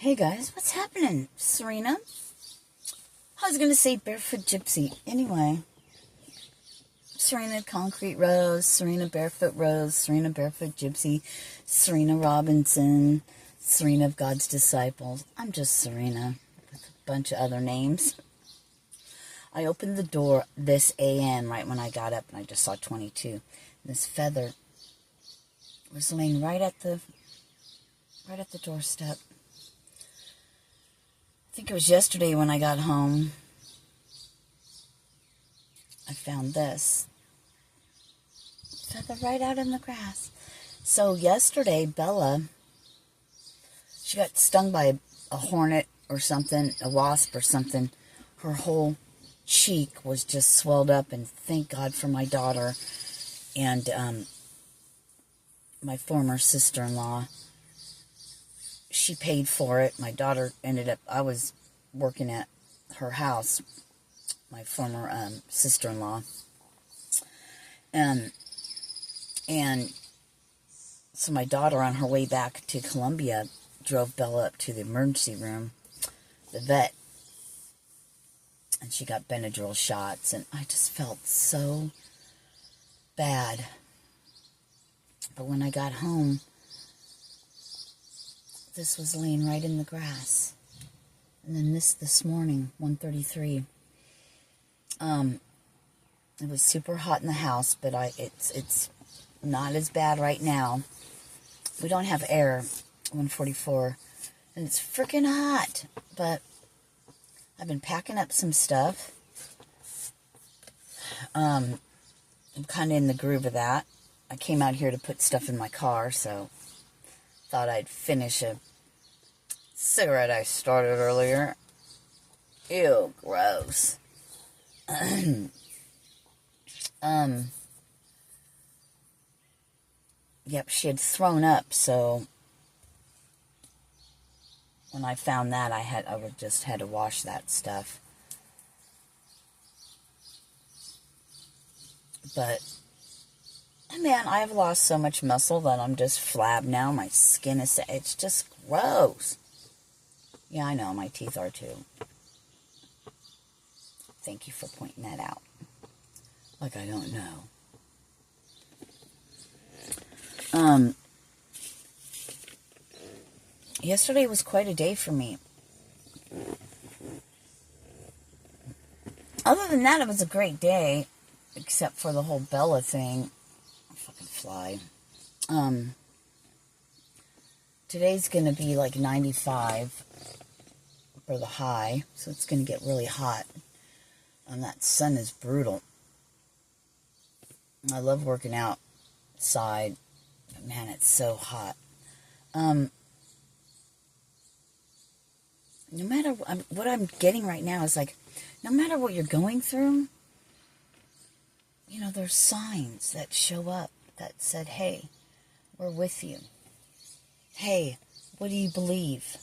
Hey guys, what's happening? Sirena? I was going to say Barefoot Gypsy. Anyway, Sirena Concrete Rose, Sirena Barefoot Rose, Sirena Barefoot Gypsy, Sirena Robinson, Sirena of God's Disciples. I'm just Sirena with a bunch of other names. I opened the door this AM right when I got up and I just saw 22. This feather was laying right at the doorstep. I think it was yesterday when I got home. I found this feather right out in the grass. So yesterday, Bella, she got stung by a hornet or something, a wasp or something. Her whole cheek was just swelled up, and thank God for my daughter and my former sister-in-law. She paid for it. My daughter I was working at her house, my former sister-in-law. And so my daughter, on her way back to Columbia, drove Bella up to the emergency room, the vet. And she got Benadryl shots, and I just felt so bad. But when I got home, this was laying right in the grass. And then this morning, 1:33, it was super hot in the house, but it's not as bad right now. We don't have air, 1:44, and it's freaking hot. But I've been packing up some stuff. I'm kind of in the groove of that. I came out here to put stuff in my car, so thought I'd finish a cigarette I started earlier. Ew, gross. Yep, she had thrown up, so when I found that, I would just had to wash that stuff. But man, I have lost so much muscle that I'm just flab now. My skin is, it's just gross. Yeah, I know, my teeth are too. Thank you for pointing that out. Like I don't know. Yesterday was quite a day for me. Other than that, it was a great day, except for the whole Bella thing. Fucking fly. Today's gonna be like 95 for the high, so it's gonna get really hot. And that sun is brutal. I love working outside, but man, it's so hot. No matter what I'm getting right now is like, no matter what you're going through, you know, there's signs that show up that said, hey, we're with you. Hey, what do you believe?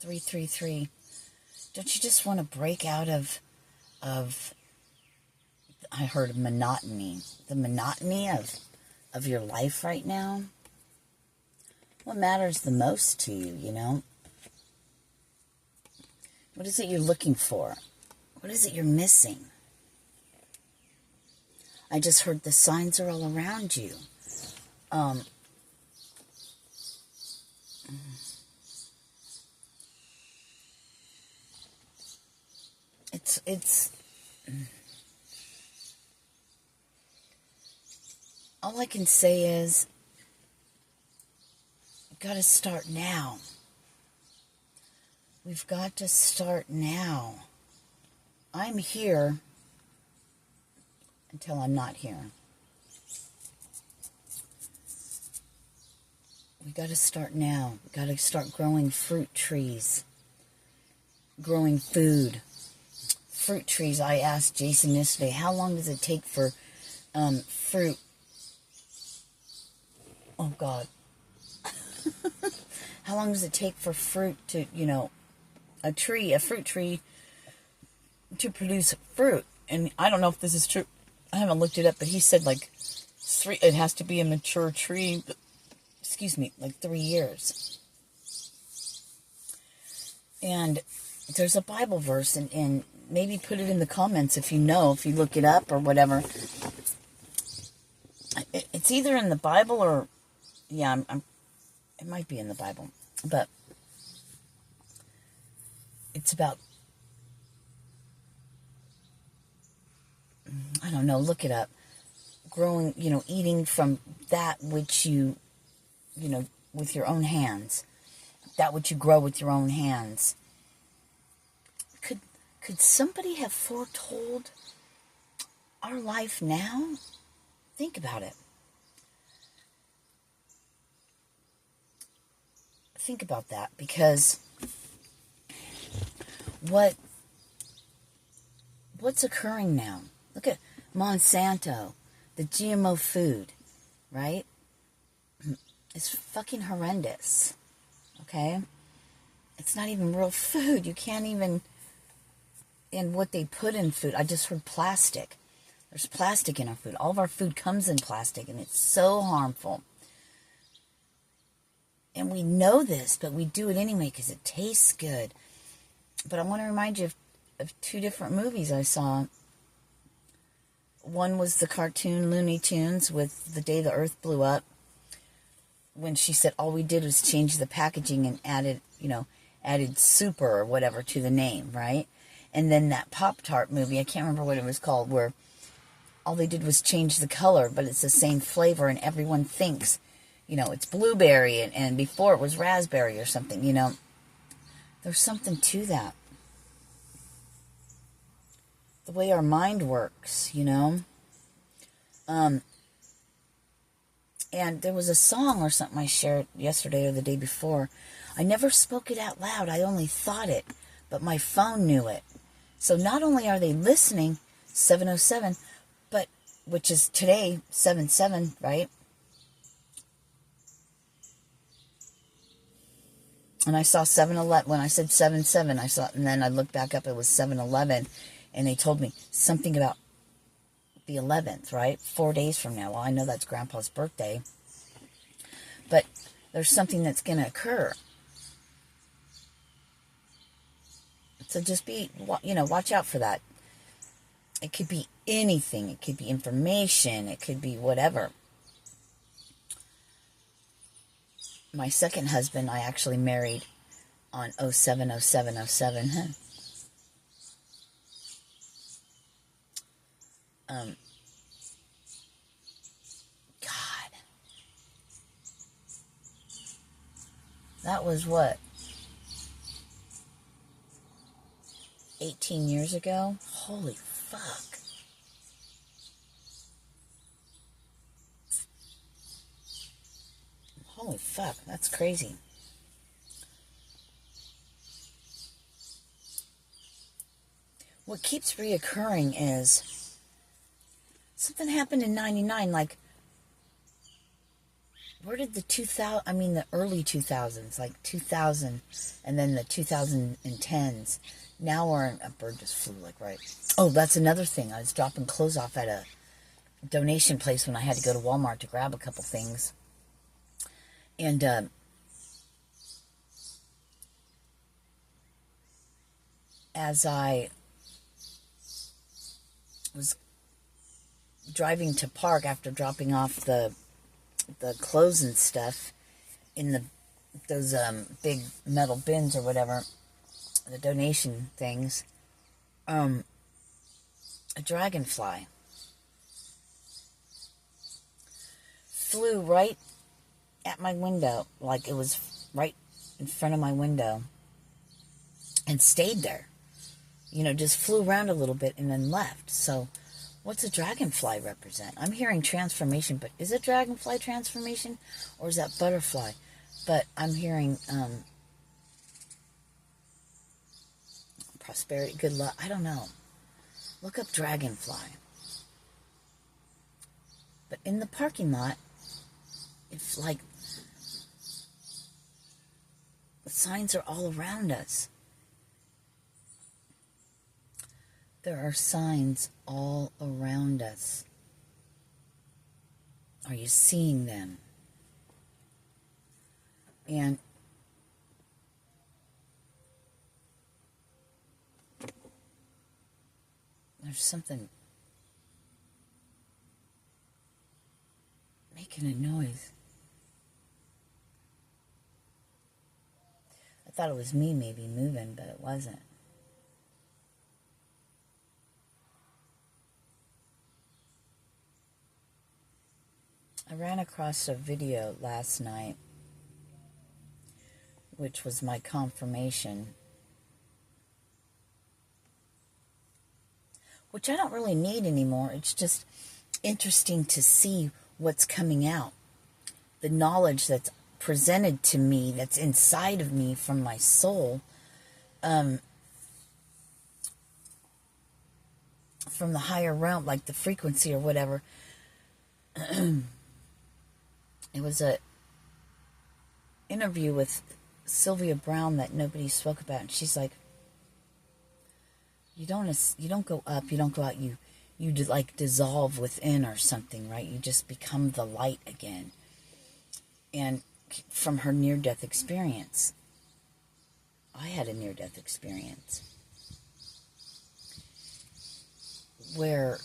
333. Don't you just want to break out of I heard monotony. The monotony of your life right now? What matters the most to you, you know? What is it you're looking for? What is it you're missing? I just heard the signs are all around you. It's all I can say is we've got to start now. We've got to start now. I'm here until I'm not here. We got to start now. We got to start growing fruit trees, growing food. Fruit trees. I asked Jason yesterday, how long does it take for fruit? Oh God. How long does it take for fruit to, you know, a fruit tree to produce fruit? And I don't know if this is true. I haven't looked it up, but he said it has to be a mature tree, like 3 years. And there's a Bible verse, and maybe put it in the comments if you know, if you look it up or whatever. It's either in the Bible or, yeah, it might be in the Bible, but it's about, I don't know, look it up. Growing, eating from that which you with your own hands, that which you grow with your own hands. Could somebody have foretold our life now? Think about it. Think about that, because what's occurring now? Look at Monsanto, the GMO food, right? It's fucking horrendous, okay? It's not even real food. You can't even, and what they put in food, I just heard plastic. There's plastic in our food. All of our food comes in plastic, and it's so harmful. And we know this, but we do it anyway because it tastes good. But I want to remind you of two different movies I saw. One was the cartoon Looney Tunes with The Day the Earth Blew Up, when she said all we did was change the packaging and added super or whatever to the name, right? And then that Pop-Tart movie, I can't remember what it was called, where all they did was change the color, but it's the same flavor, and everyone thinks, it's blueberry, and before it was raspberry or something, There's something to that. The way our mind works, And there was a song or something I shared yesterday or the day before. I never spoke it out loud. I only thought it, but my phone knew it. So not only are they listening, 707, but, which is today, 7-7, right? And I saw 7-11, when I said 7-7, I saw, and then I looked back up, it was 7-11, and they told me something about the 11th, right? 4 days from now. Well, I know that's Grandpa's birthday, but there's something that's going to occur. So just watch out for that. It could be anything. It could be information. It could be whatever. My second husband, I actually married on 07/07/07. God. That was what? 18 years ago? Holy fuck. Holy fuck, that's crazy. What keeps reoccurring is something happened in 99, like, where did the early 2000s, like 2000, and then the 2010s. Now a bird just flew, like, right. Oh, that's another thing. I was dropping clothes off at a donation place when I had to go to Walmart to grab a couple things. And, as I was driving to park after dropping off the clothes and stuff in those big metal bins or whatever, the donation things, a dragonfly flew right at my window, like it was right in front of my window, and stayed there. Just flew around a little bit and then left. So what's a dragonfly represent? I'm hearing transformation, but is it dragonfly transformation or is that butterfly? But I'm hearing prosperity, good luck. I don't know. Look up dragonfly. But in the parking lot, it's like the signs are all around us. There are signs all around us. Are you seeing them? And There's something making a noise. I thought it was me maybe moving, but it wasn't. I ran across a video last night, which was my confirmation, which I don't really need anymore. It's just interesting to see what's coming out. The knowledge that's presented to me, that's inside of me from my soul, from the higher realm, like the frequency or whatever. It was a interview with Sylvia Brown that nobody spoke about, and she's like, you don't go up, you don't go out, you like dissolve within or something, right? You just become the light again. And from her near-death experience, I had a near-death experience where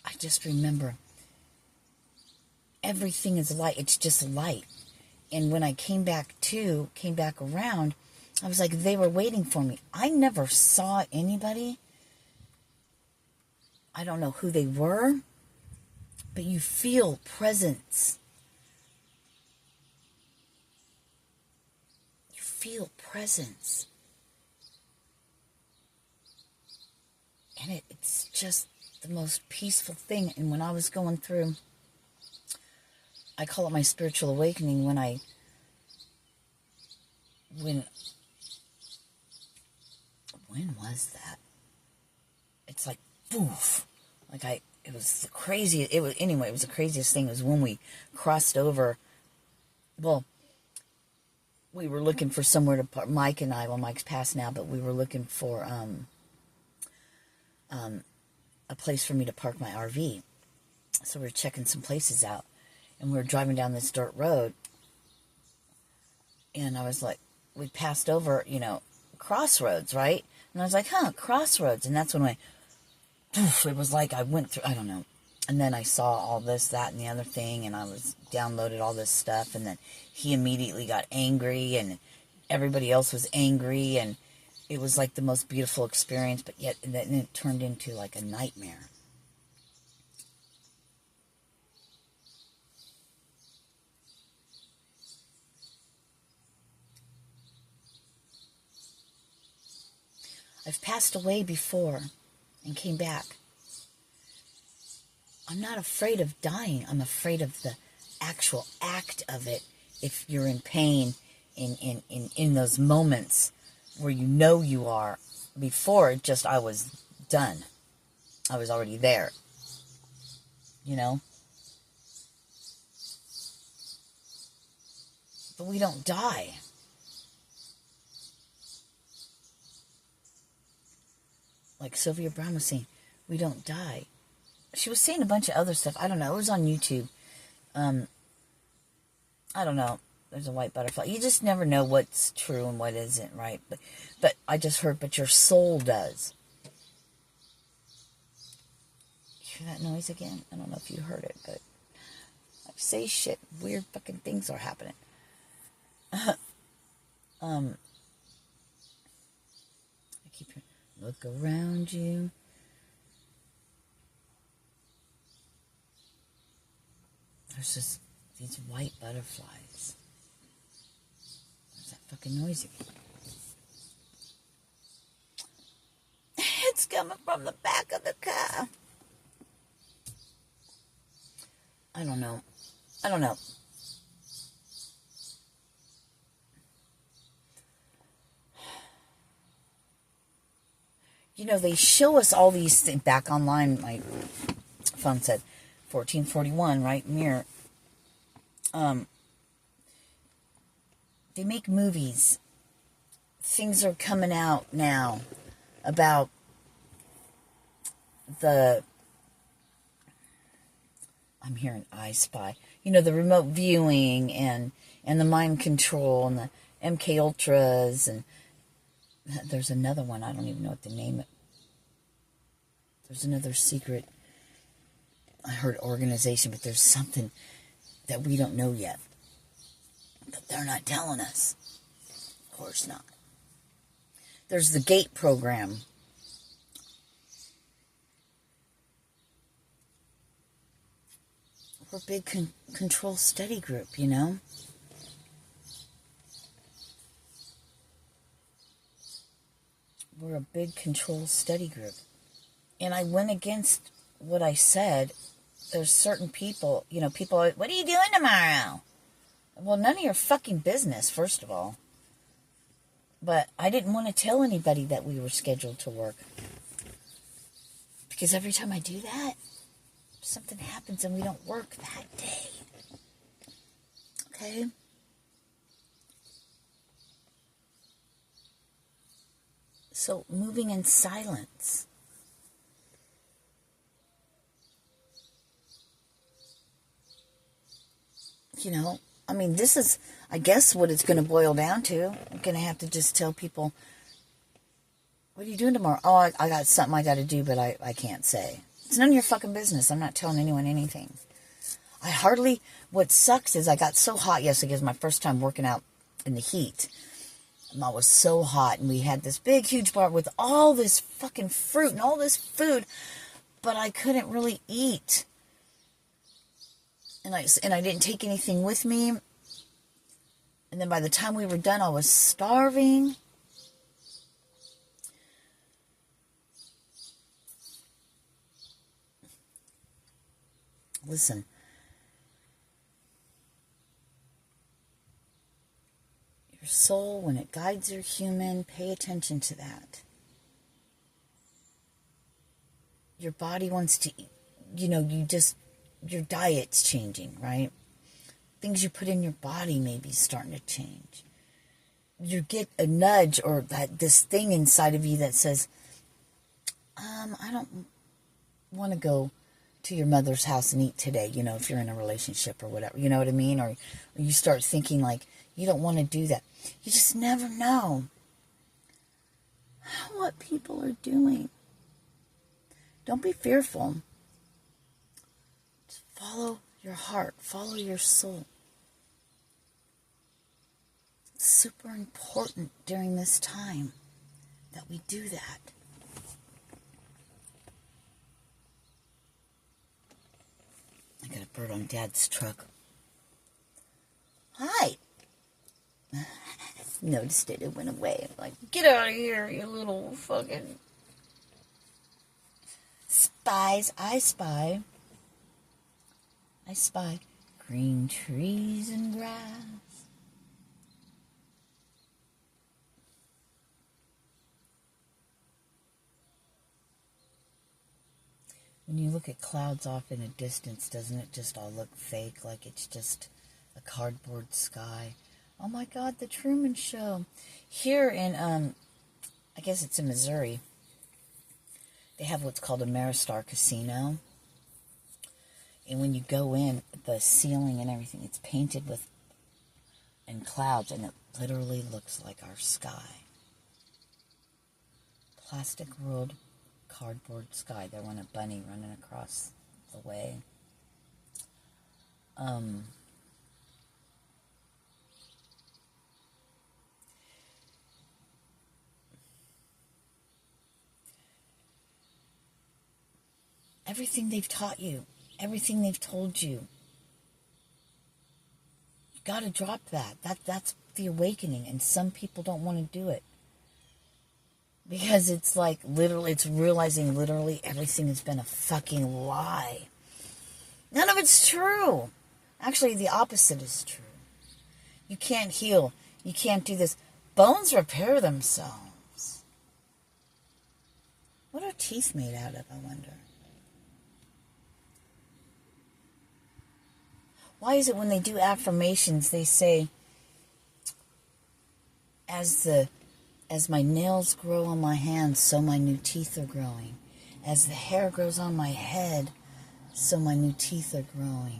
I just remember everything is light. It's just light. And when I came back around, I was like, they were waiting for me. I never saw anybody. I don't know who they were, but you feel presence. You feel presence. And it's just the most peaceful thing. And when I was going through, I call it my spiritual awakening, when was that? It's like, poof. Like it was the craziest, it was the craziest thing. It was when we crossed over. Well, we were looking for somewhere to park, Mike and I, well, Mike's passed now, but we were looking for, a place for me to park my RV. So we were checking some places out. And we were driving down this dirt road, and I was like, we passed over, crossroads, right? And I was like, crossroads. And that's when it was like I went through, I don't know. And then I saw all this, that, and the other thing, and I was downloaded all this stuff, and then he immediately got angry, and everybody else was angry, and it was like the most beautiful experience, but yet then it turned into like a nightmare. I've passed away before and came back. I'm not afraid of dying. I'm afraid of the actual act of it. If you're in pain in those moments where you are. Before, I was done. I was already there. But we don't die. Like Sylvia Brown was saying, we don't die. She was saying a bunch of other stuff. I don't know. It was on YouTube. I don't know. There's a white butterfly. You just never know what's true and what isn't, right? But I just heard, but your soul does. You hear that noise again? I don't know if you heard it, but I say shit. Weird fucking things are happening. I keep hearing, look around you. There's just these white butterflies. What's that fucking noise again? It's coming from the back of the car. I don't know. They show us all these things. Back online, my phone said 1441, right? Mirror. They make movies. Things are coming out now about I'm hearing I Spy. The remote viewing and the mind control and the MK Ultras and There's another one. I don't even know what the name. There's another secret, I heard organization, but there's something that we don't know yet. But they're not telling us. Of course not. There's the GATE program. We're a big control study group, you know? We're a big control study group. And I went against what I said. There's certain people, you know, people are, what are you doing tomorrow? Well, none of your fucking business, first of all. But I didn't want to tell anybody that we were scheduled to work. Because every time I do that, something happens and we don't work that day. Okay? So, moving in silence. You know, I mean, this is, I guess, what it's going to boil down to. I'm going to have to just tell people, what are you doing tomorrow? Oh, I got something I got to do, but I can't say. It's none of your fucking business. I'm not telling anyone anything. What sucks is I got so hot yesterday. It was my first time working out in the heat. And I was so hot, and we had this big, huge bar with all this fucking fruit and all this food, but I couldn't really eat. And I didn't take anything with me. And then by the time we were done, I was starving. Listen. Your soul, when it guides your human, pay attention to that. Your body wants to eat, you know, your diet's changing, right? Things you put in your body may be starting to change. You get a nudge or this thing inside of you that says, I don't want to go to your mother's house and eat today, you know, if you're in a relationship or whatever, you know what I mean? Or you start thinking like, you don't want to do that. You just never know what people are doing. Don't be fearful. Just follow your heart. Follow your soul. It's super important during this time that we do that. I got a bird on Dad's truck. Hi. Noticed it. It went away. I'm like, get out of here, you little fucking spies. I spy green trees and grass. When you look at clouds off in a distance, doesn't it just all look fake, like it's just a cardboard sky? Oh my God, the Truman Show. Here in, I guess it's in Missouri, they have what's called a Maristar Casino. And when you go in, the ceiling and everything, it's painted in clouds, and it literally looks like our sky. Plastic world, cardboard sky. They want a bunny running across the way. Everything they've taught you, everything they've told you, you got to drop that. That's the awakening, and some people don't want to do it. Because it's like, literally, it's realizing literally everything has been a fucking lie. None of it's true. Actually, the opposite is true. You can't heal. You can't do this. Bones repair themselves. What are teeth made out of, I wonder? Why is it when they do affirmations, they say, as my nails grow on my hands, so my new teeth are growing. As the hair grows on my head, so my new teeth are growing.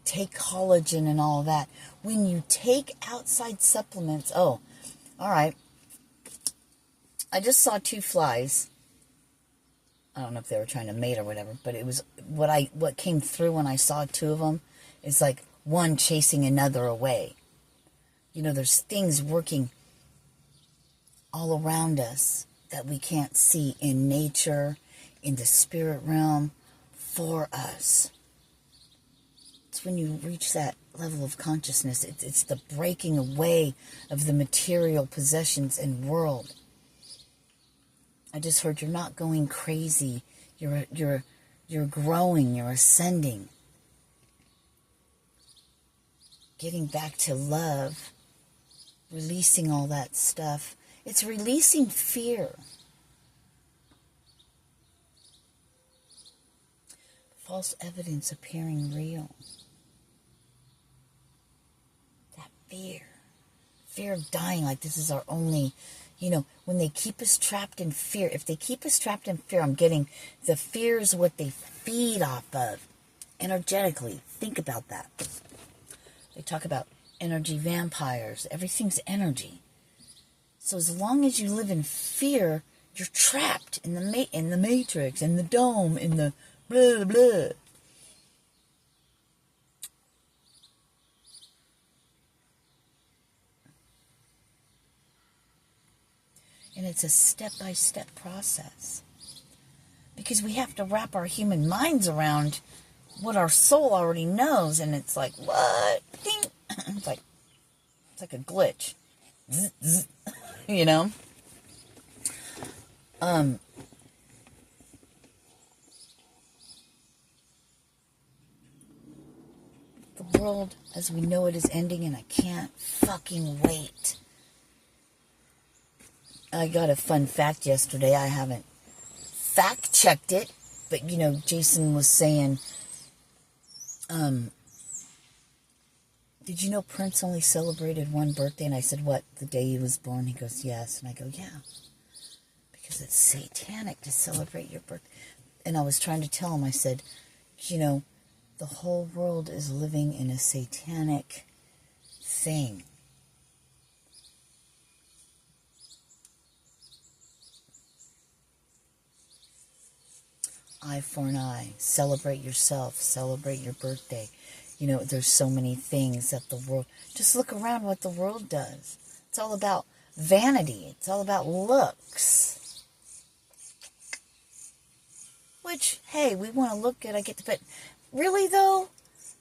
Take collagen and all that. When you take outside supplements, oh, all right. I just saw two flies. I don't know if they were trying to mate or whatever, but it was what came through when I saw two of them is like one chasing another away. You know, there's things working all around us that we can't see in nature, in the spirit realm, for us. It's when you reach that level of consciousness. It's the breaking away of the material possessions and world. I just heard you're not going crazy. You're growing. You're ascending. Getting back to love. Releasing all that stuff. It's releasing fear. False evidence appearing real. That fear. Fear of dying, like this is our only, you know, when they keep us trapped in fear. If they keep us trapped in fear, I'm getting the fear is what they feed off of. Energetically. Think about that. They talk about energy vampires. Everything's energy. So as long as you live in fear, you're trapped in the matrix, in the dome, in the blah, blah. And it's a step-by-step process. Because we have to wrap our human minds around what our soul already knows. And it's like, what? Ding. It's like a glitch. Zzz, zzz. You know? The world as we know it is ending, and I can't fucking wait. I got a fun fact yesterday. I haven't fact-checked it, but, you know, Jason was saying, did you know Prince only celebrated one birthday? And I said, what, the day he was born? He goes, yes. And I go, yeah. Because it's satanic to celebrate your birthday. And I was trying to tell him, I said, you know, the whole world is living in a satanic thing. Eye for an eye. Celebrate yourself. Celebrate your birthday. You know, there's so many things that the world... Just look around what the world does. It's all about vanity. It's all about looks. Which, hey, we want to look good. I get to... But really, though,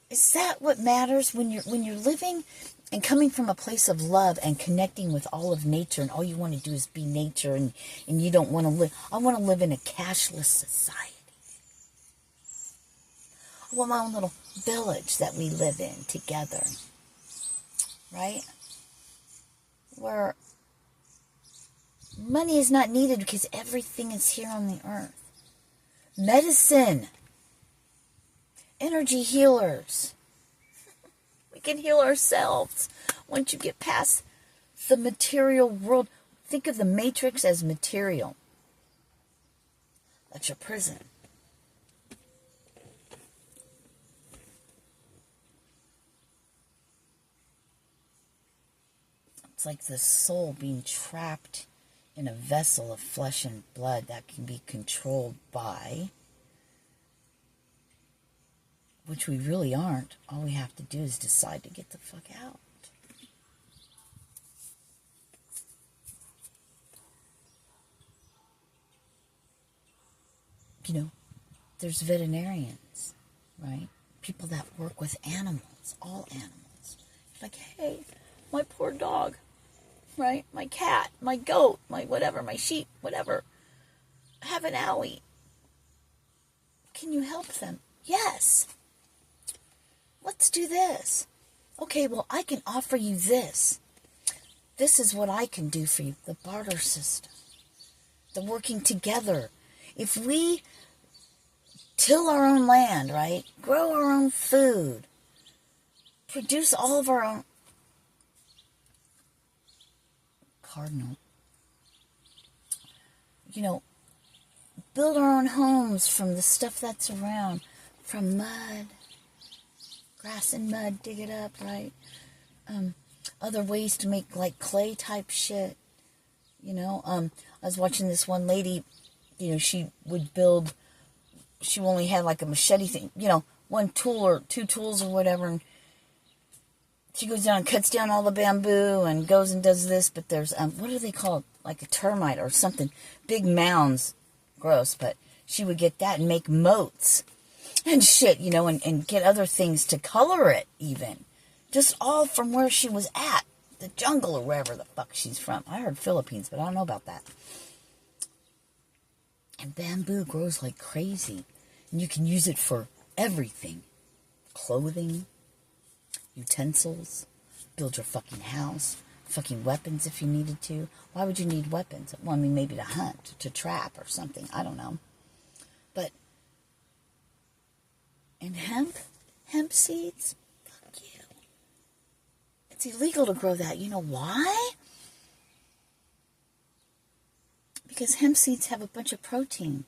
is that what matters when you're living and coming from a place of love and connecting with all of nature, and all you want to do is be nature, and you don't want to live... I want to live in a cashless society. I want my own little village that we live in together, right? Where money is not needed because everything is here on the earth. Medicine, energy healers. We can heal ourselves once you get past the material world. Think of the matrix as material. That's your prison. It's like the soul being trapped in a vessel of flesh and blood that can be controlled by, which we really aren't. All we have to do is decide to get the fuck out. You know, there's veterinarians, right? People that work with animals, all animals. It's like, hey, my poor dog, right? My cat, my goat, my whatever, my sheep, whatever, have an owie. Can you help them? Yes. Let's do this. Okay, well, I can offer you this. This is what I can do for you. The barter system. The working together. If we till our own land, right? Grow our own food. Produce all of our own... Cardinal. You know, build our own homes from the stuff that's around. From mud. Grass and mud, dig it up, right? Other ways to make like clay type shit. You know, I was watching this one lady, you know, she only had like a machete thing, you know, one tool or two tools or whatever, and she goes down and cuts down all the bamboo and goes and does this, but there's, what do they call it? Like a termite or something, big mounds, gross, but she would get that and make moats and shit, you know, and get other things to color it even. Just all from where she was at, the jungle or wherever the fuck she's from. I heard Philippines, but I don't know about that. And bamboo grows like crazy, and you can use it for everything. Clothing, utensils, build your fucking house, fucking weapons if you needed to. Why would you need weapons? Well, I mean, maybe to hunt, to trap or something. I don't know. But, and hemp seeds, fuck you. It's illegal to grow that. You know why? Because hemp seeds have a bunch of protein.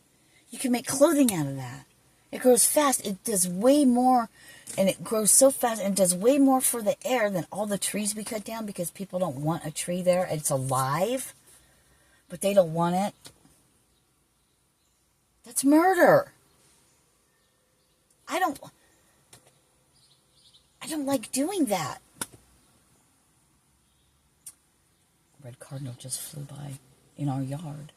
You can make clothing out of that. It grows fast. It does way more, and it grows so fast and does way more for the air than all the trees we cut down because people don't want a tree there. It's alive, but they don't want it. That's murder. I don't like doing that. Red cardinal just flew by in our yard.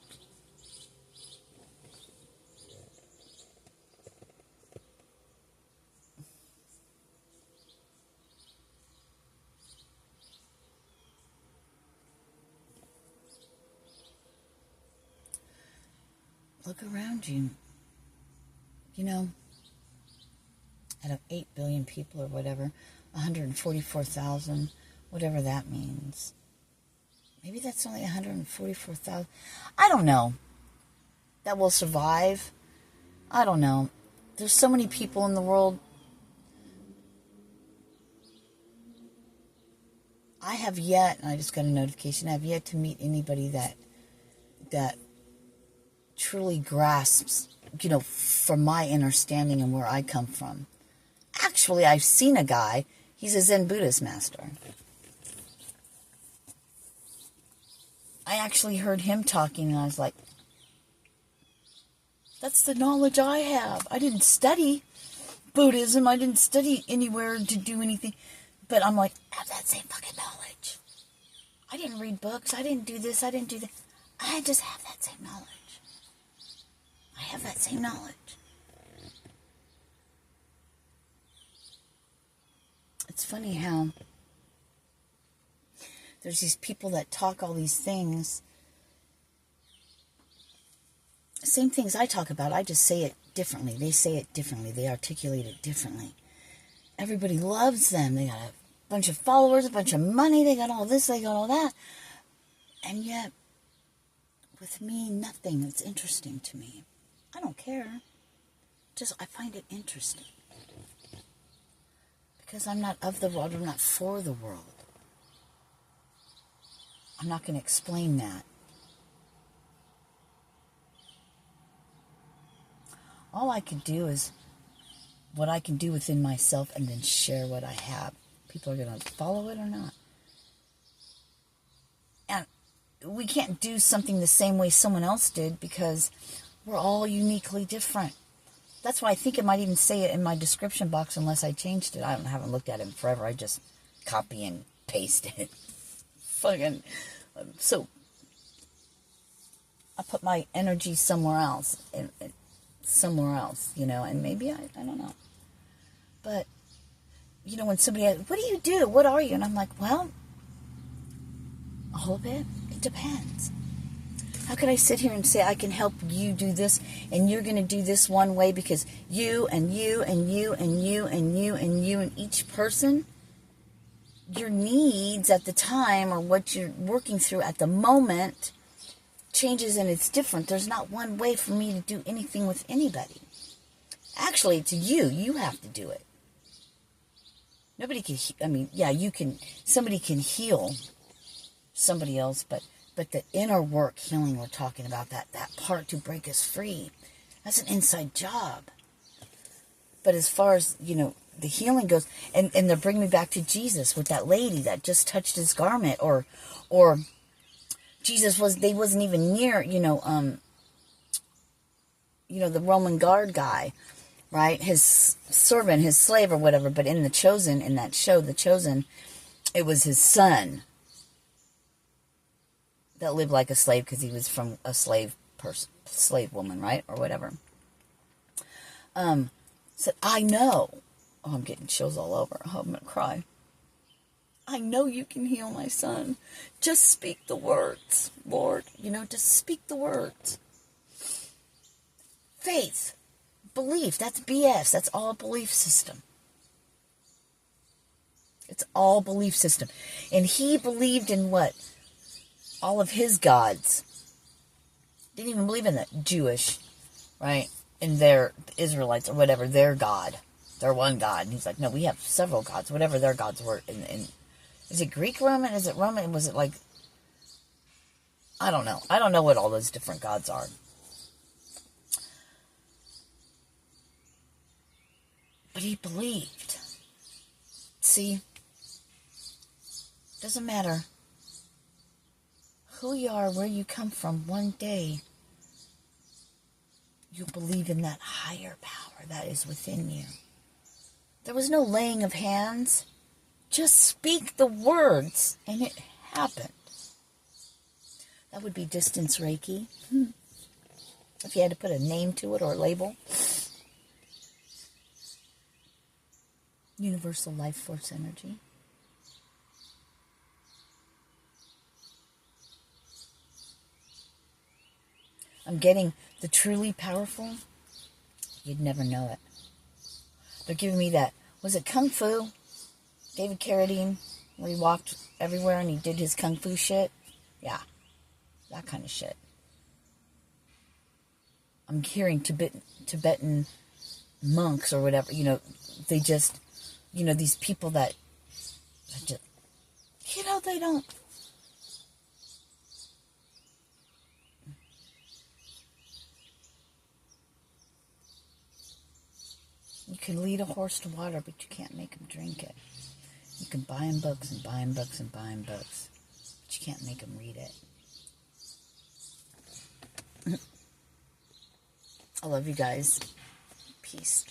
Look around you. You know, out of 8 billion people or whatever, 144,000, whatever that means. Maybe that's only 144,000. I don't know. That will survive. I don't know. There's so many people in the world. I have yet, and I just got a notification, I have yet to meet anybody that truly grasps, you know, from my understanding and where I come from. Actually, I've seen a guy, he's a Zen Buddhist master. I actually heard him talking and I was like, that's the knowledge I have. I didn't study Buddhism. I didn't study anywhere to do anything. But I'm like, I have that same fucking knowledge. I didn't read books. I didn't do this. I didn't do that. I just have that same knowledge. I have that same knowledge. It's funny how there's these people that talk all these things. Same things I talk about. I just say it differently. They say it differently. They articulate it differently. Everybody loves them. They got a bunch of followers, a bunch of money. They got all this. They got all that. And yet, with me, nothing that's interesting to me. I don't care. Just, I find it interesting. Because I'm not of the world. I'm not for the world. I'm not going to explain that. All I can do is what I can do within myself and then share what I have. People are going to follow it or not. And we can't do something the same way someone else did because we're all uniquely different. That's why I think it might even say it in my description box unless I changed it. I haven't looked at it in forever. I just copy and paste it. Fucking, so I put my energy somewhere else. Somewhere else, you know, and maybe I don't know. But, you know, when somebody asks, what do you do? What are you? And I'm like, well, a whole bit. It depends. How could I sit here and say I can help you do this and you're going to do this one way because you and you and you and you and you and you and each person, your needs at the time or what you're working through at the moment changes and it's different. There's not one way for me to do anything with anybody. Actually, it's you. You have to do it. Nobody can, I mean, yeah, you can, somebody can heal somebody else, but the inner work healing we're talking about, that part to break us free, that's an inside job. But as far as, you know, the healing goes, and they're bringing me back to Jesus with that lady that just touched his garment, or they wasn't even near, the Roman guard guy, right? His servant, his slave or whatever. But in that show, The Chosen, it was his son that lived like a slave because he was from a slave woman, right? Or whatever. Said, I know. Oh, I'm getting chills all over. Oh, I'm going to cry. I know you can heal my son. Just speak the words, Lord. Just speak the words. Faith, belief, that's BS. That's all belief system. It's all belief system. And he believed in what? All of his gods. Didn't even believe in the Jewish, right? In their Israelites or whatever, their God. Their one God. And he's like, no, we have several gods. Whatever their gods were. Is it Greek Roman? Is it Roman? Was it like... I don't know. I don't know what all those different gods are. But he believed. See? Doesn't matter who you are, where you come from, one day you'll believe in that higher power that is within you. There was no laying of hands. Just speak the words, and it happened. That would be distance Reiki. If you had to put a name to it or a label. Universal life force energy. I'm getting the truly powerful. You'd never know it. They're giving me that. Was it Kung Fu? David Carradine, where he walked everywhere and he did his Kung Fu shit? Yeah. That kind of shit. I'm hearing Tibetan monks or whatever, they just, these people that just, they don't. You can lead a horse to water, but you can't make him drink it. You can buy him books and buy him books and buy him books, but you can't make him read it. I love you guys. Peace.